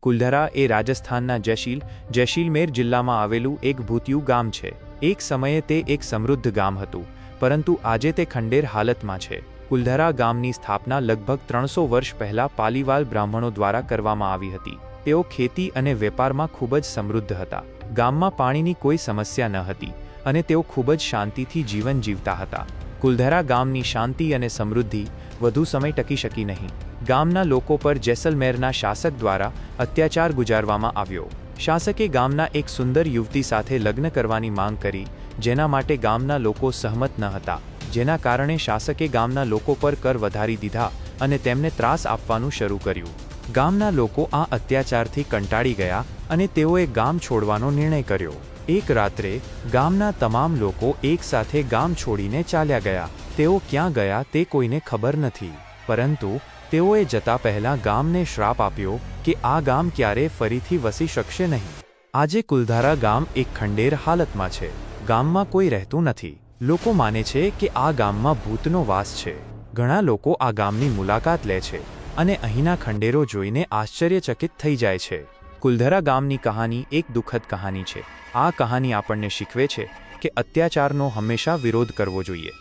કુલધરા એ રાજસ્થાનના જૈસલમેર જિલ્લામાં આવેલું એક ભૂતિયું ગામ છે। એક સમયે તે એક સમૃદ્ધ ગામ હતું, પરંતુ આજે તે ખંડેર હાલતમાં છે। કુલધરા ગામની સ્થાપના લગભગ 300 વર્ષ પહેલા પાલીવાલ બ્રાહ્મણો દ્વારા કરવામાં આવી હતી। તેઓ ખેતી અને વેપારમાં ખૂબ જ સમૃદ્ધ હતા। ગામમાં પાણીની કોઈ સમસ્યા ન હતી અને તેઓ ખૂબ જ શાંતિથી જીવન જીવતા હતા। કુલધરા ગામની શાંતિ અને સમૃદ્ધિ વધુ સમય ટકી શકી નહીં। ગામના લોકો પર જૈસલમેરના શાસક દ્વારા અત્યાચાર ગુજારવામાં આવ્યો। શાસકે ગામના એક સુંદર યુવતી સાથે લગ્ન કરવાની માંગ કરી, જેના માટે ગામના લોકો સહમત ન હતા, જેના કારણે શાસકે ગામના લોકો પર કર વધારી દીધા અને તેમને ત્રાસ આપવાનું શરૂ કર્યું। ગામના લોકો આ અત્યાચારથી કંટાળી ગયા અને તેઓએ ગામ છોડવાનો નિર્ણય કર્યો। એક રાત્રે ગામના તમામ લોકો એકસાથે ગામ છોડીને ચાલ્યા ગયા। તેઓ ક્યાં ગયા તે કોઈને ખબર નથી, પરંતુ તેઓએ જતા પહેલા ગામને શ્રાપ આપ્યો કે આ ગામ ક્યારેય ફરીથી વસી શકશે નહીં। આજે કુલધરા ગામ એક ખંડેર હાલતમાં છે। ગામમાં કોઈ રહેતું નથી। લોકો માને છે કે આ ગામમાં ભૂતનો વાસ છે। ઘણા લોકો આ ગામની મુલાકાત લે છે અને અહીંના ખંડેરો જોઈને આશ્ચર્યચકિત થઈ જાય છે। કુલધરા ગામની કહાની એક દુઃખદ કહાની છે। આ કહાની આપણને શીખવે છે કે અત્યાચારનો હંમેશા વિરોધ કરવો જોઈએ।